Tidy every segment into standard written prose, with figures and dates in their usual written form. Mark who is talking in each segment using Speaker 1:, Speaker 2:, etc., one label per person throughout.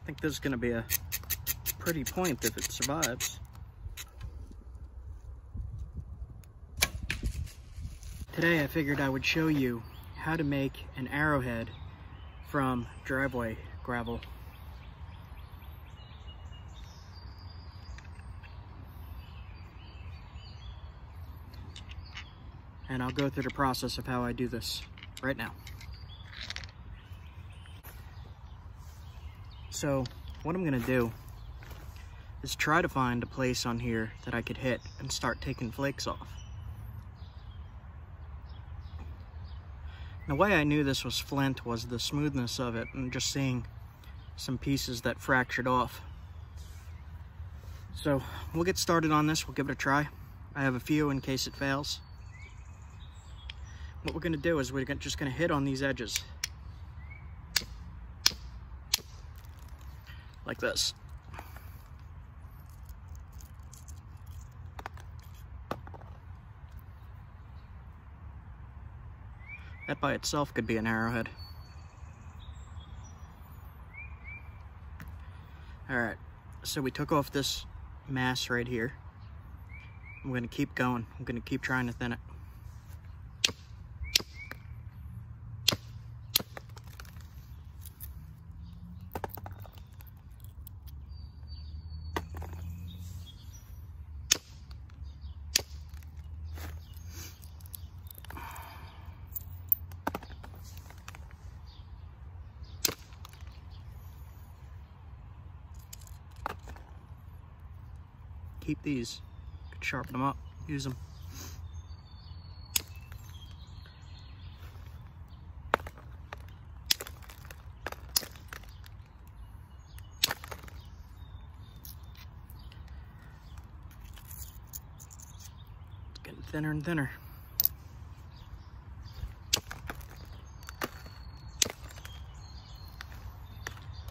Speaker 1: I think this is going to be a pretty point if it survives. Today I figured I would show you how to make an arrowhead from driveway gravel. And I'll go through the process of how I do this right now. So what I'm gonna do is try to find a place on here that I could hit and start taking flakes off. The way I knew this was flint was the smoothness of it and just seeing some pieces that fractured off. So we'll get started on this, we'll give it a try. I have a few in case it fails. What we're gonna do is we're just gonna hit on these edges. Like this. That by itself could be an arrowhead. Alright, so we took off this mass right here. I'm going to keep going. I'm going to keep trying to thin it. Keep these, could sharpen them up, use them. It's getting thinner and thinner.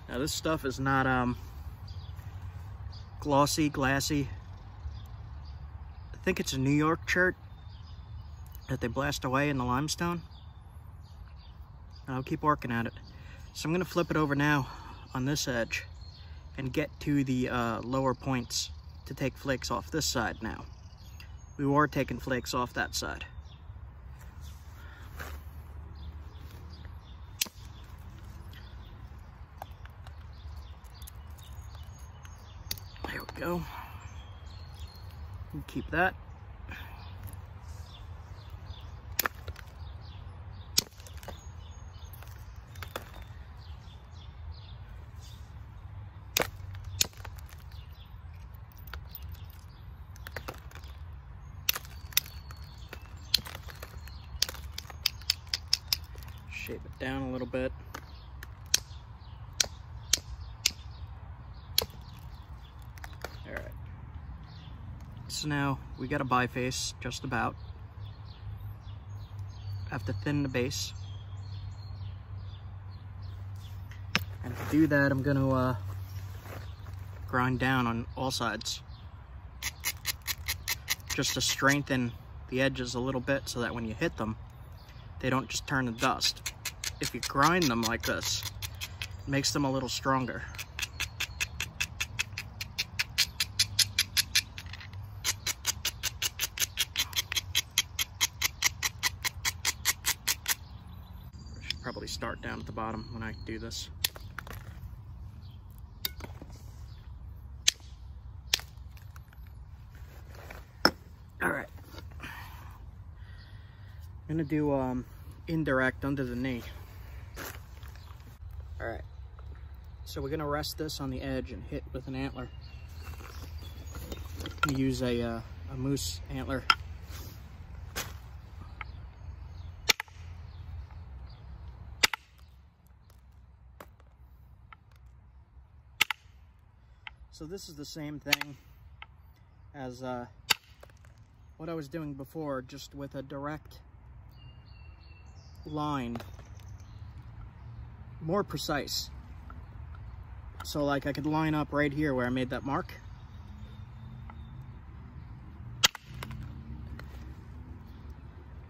Speaker 1: Now this stuff is not glassy. I think it's a New York CHERT that they blast away in the limestone. I'll keep working at it. So I'm gonna flip it over now on this edge and get to the lower points to take flakes off this side now. We were taking flakes off that side. There we go. Keep that. Shape it down a little bit. So now we got a biface, just about. Have to thin the base. And to do that, I'm going to grind down on all sides, just to strengthen the edges a little bit so that when you hit them, they don't just turn to dust. If you grind them like this, it makes them a little stronger. Probably start down at the bottom when I do this. All right, I'm gonna do indirect under the knee. All right, so we're gonna rest this on the edge and hit with an antler. I'm gonna use a moose antler. So this is the same thing as what I was doing before, just with a direct line, more precise. So like I could line up right here where I made that mark.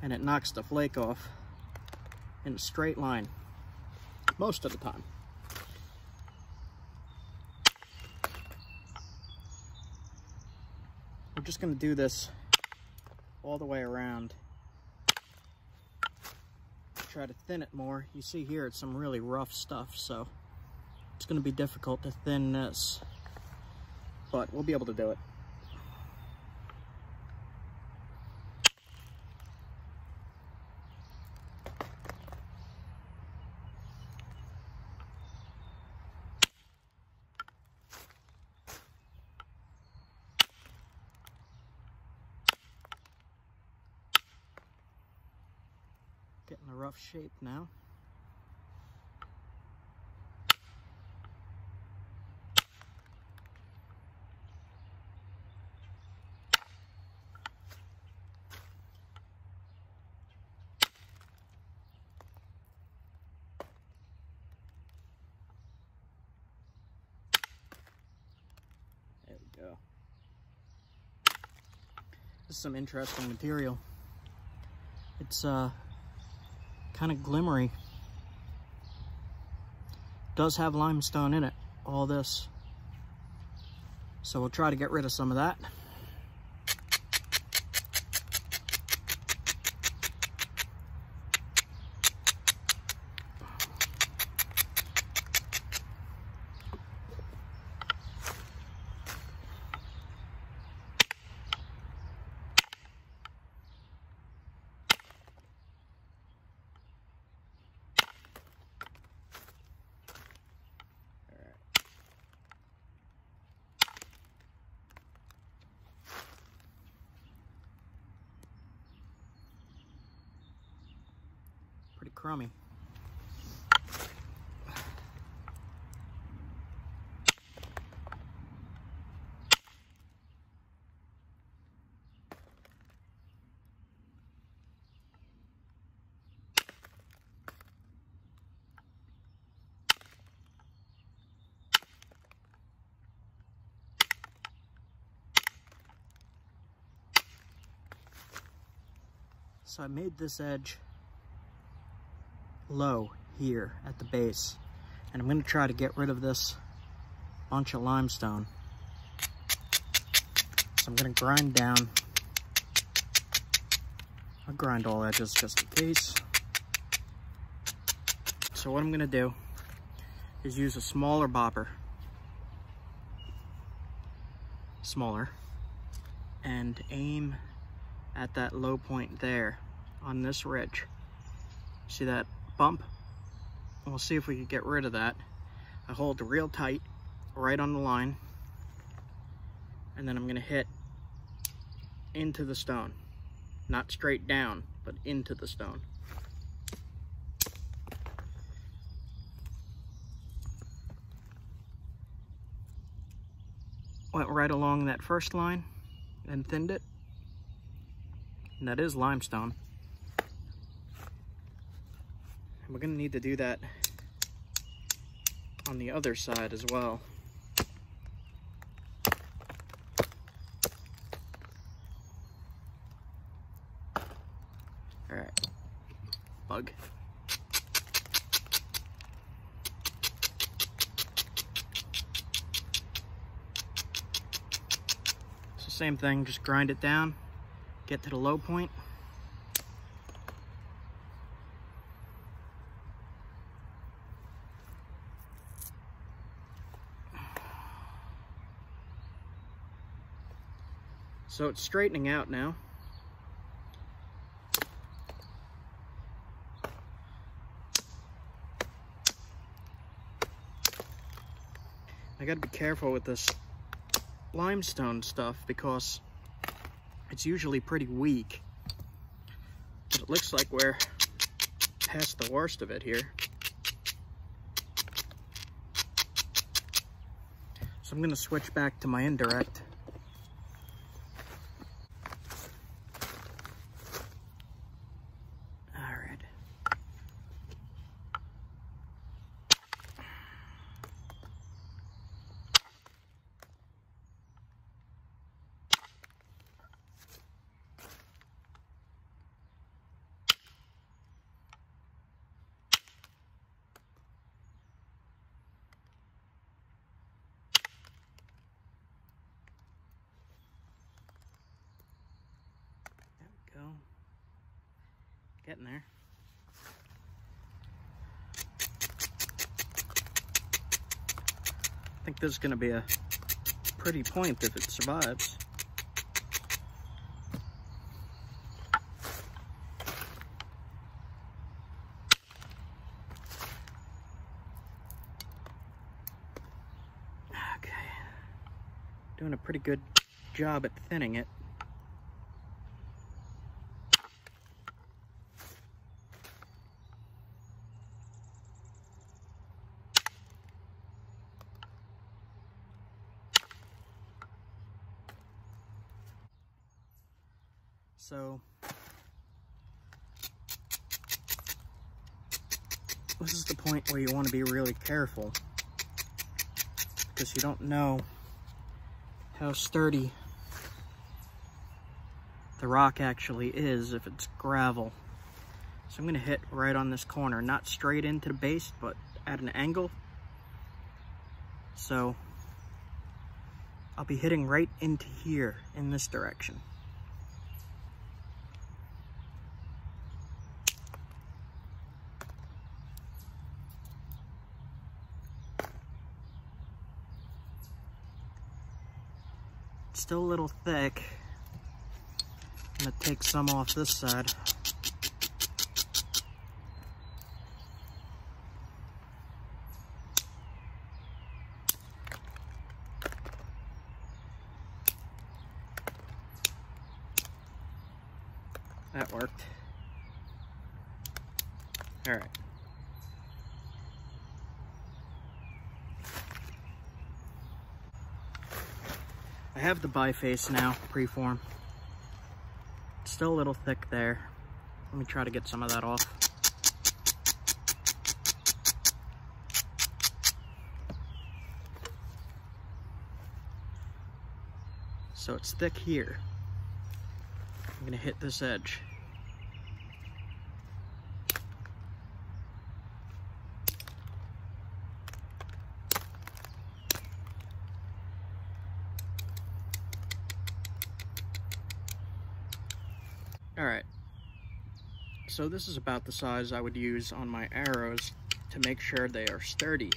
Speaker 1: And it knocks the flake off in a straight line, most of the time. just going to do this all the way around. Try to thin it more. You see here it's some really rough stuff, so it's going to be difficult to thin this, but we'll be able to do it. Getting a rough shape now. There we go. This is some interesting material. It's kind of glimmery. Does have limestone in it, all this. So we'll try to get rid of some of that. Pretty crummy. So I made this edge low here at the base, and I'm going to try to get rid of this bunch of limestone. So I'm going to grind down. I'll grind all edges just in case. So what I'm going to do is use a smaller bopper, smaller, and aim at that low point there on this ridge. See that bump? We'll see if we can get rid of that. I hold real tight right on the line, and then I'm going to hit into the stone. Not straight down, but into the stone. Went right along that first line and thinned it. And that is limestone. And we're going to need to do that on the other side as well. All right, bug. So same thing, just grind it down, get to the low point. So it's straightening out now. I gotta be careful with this limestone stuff because it's usually pretty weak. But it looks like we're past the worst of it here. So I'm gonna switch back to my indirect. Getting there. I think this is going to be a pretty point if it survives. Okay. Doing a pretty good job at thinning it. So this is the point where you want to be really careful, because you don't know how sturdy the rock actually is if it's gravel. So I'm going to hit right on this corner, not straight into the base, but at an angle. So I'll be hitting right into here in this direction. Still a little thick. I'm gonna take some off this side. That worked. All right. I have the biface now, preform. It's still a little thick there. Let me try to get some of that off. So it's thick here. I'm gonna hit this edge. Alright, so this is about the size I would use on my arrows to make sure they are sturdy.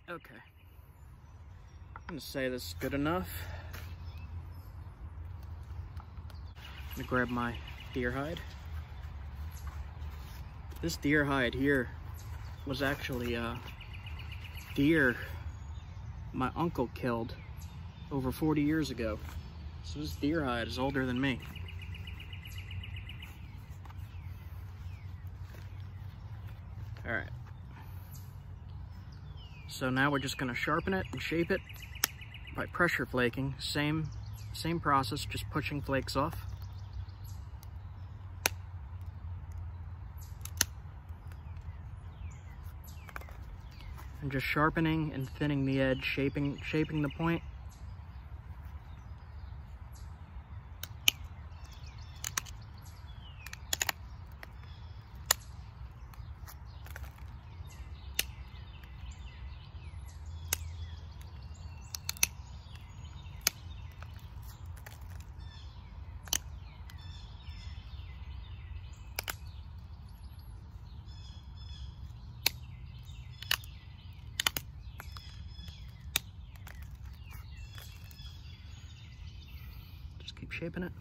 Speaker 1: Okay, I'm going to say this is good enough. I'm going to grab my deer hide. This deer hide here was actually a deer my uncle killed over 40 years ago. So this deer hide is older than me. All right. So now we're just gonna sharpen it and shape it by pressure flaking. Same process, just pushing flakes off. And just sharpening and thinning the edge, shaping the point. Keep shaping it.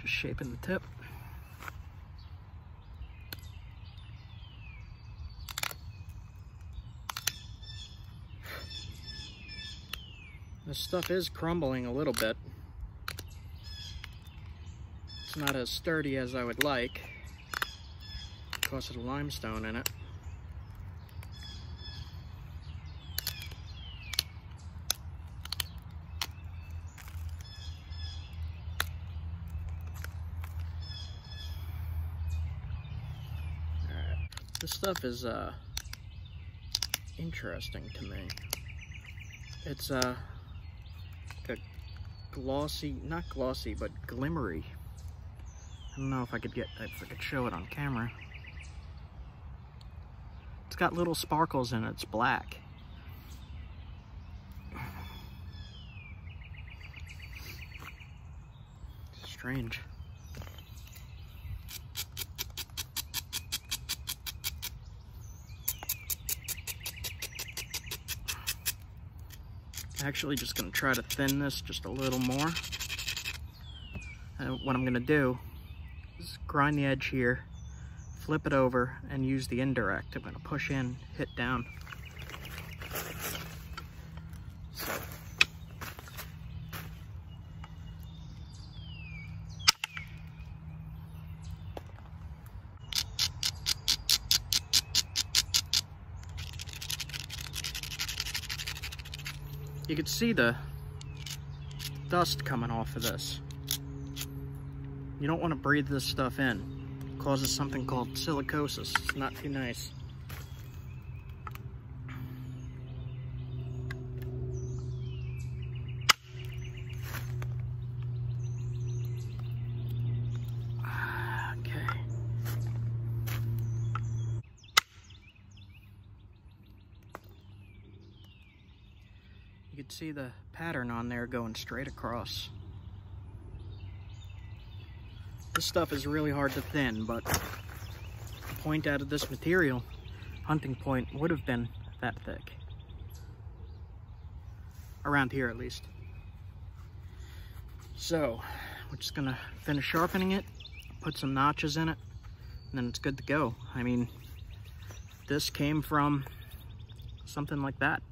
Speaker 1: Just shaping the tip. This stuff is crumbling a little bit. It's not as sturdy as I would like because of the limestone in it. This stuff is interesting to me. It's a glossy, not glossy, but glimmery. I don't know if I could show it on camera. It's got little sparkles in it. It's black. Strange. Actually just going to try to thin this just a little more. And what I'm going to do is grind the edge here, flip it over, and use the indirect. I'm going to push in, hit down. So. You can see the dust coming off of this. You don't want to breathe this stuff in. It causes something called silicosis. It's not too nice. Okay. You can see the pattern on there going straight across. This stuff is really hard to thin, but the point out of this material, hunting point, would have been that thick. Around here at least. So, we're just gonna finish sharpening it, put some notches in it, and then it's good to go. I mean, this came from something like that.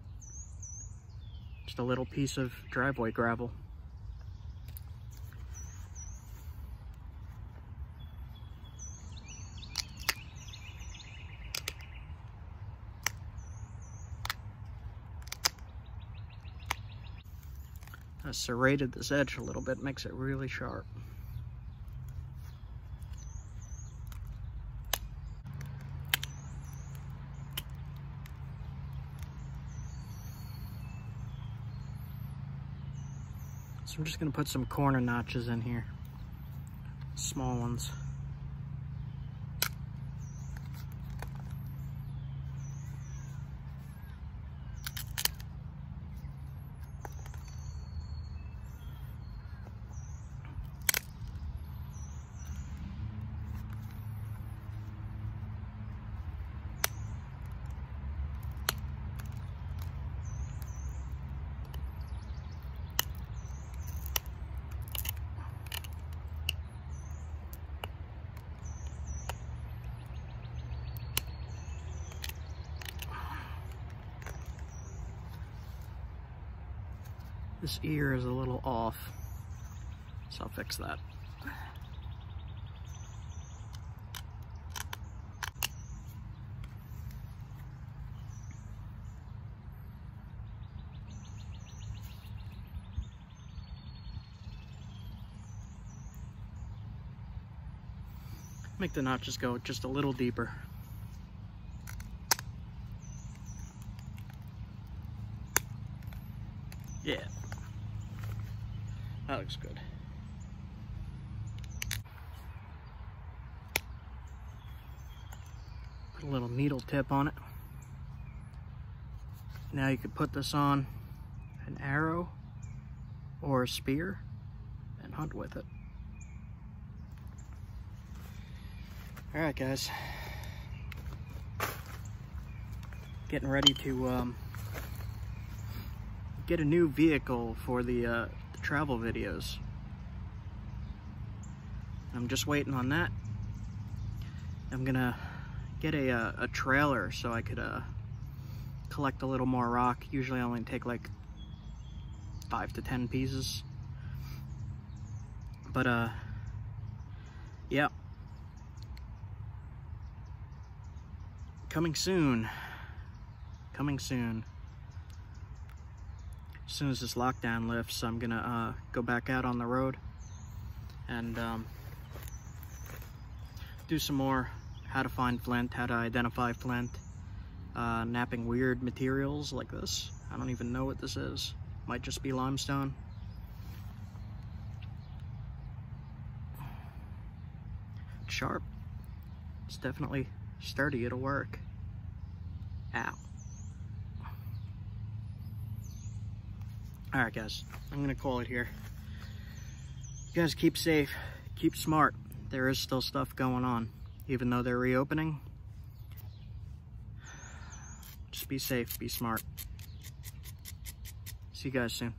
Speaker 1: Just a little piece of driveway gravel. I serrated this edge a little bit, makes it really sharp. So I'm just going to put some corner notches in here, small ones. This ear is a little off, so I'll fix that. Make the notches go just a little deeper. Yeah. That looks good. Put a little needle tip on it. Now you could put this on an arrow or a spear and hunt with it. All right, guys. Getting ready to get a new vehicle for the travel videos. I'm just waiting on that. I'm gonna get a trailer so I could collect a little more rock. Usually I only take like 5 to 10 pieces. But Yep. Coming soon. Coming soon. As soon as this lockdown lifts, I'm gonna go back out on the road and do some more how to find flint, how to identify flint, napping weird materials like this. I don't even know what this is. Might just be limestone. It's sharp. It's definitely sturdy, it'll work. Ow. Alright guys, I'm gonna call it here. You guys keep safe, keep smart. There is still stuff going on, even though they're reopening. Just be safe, be smart. See you guys soon.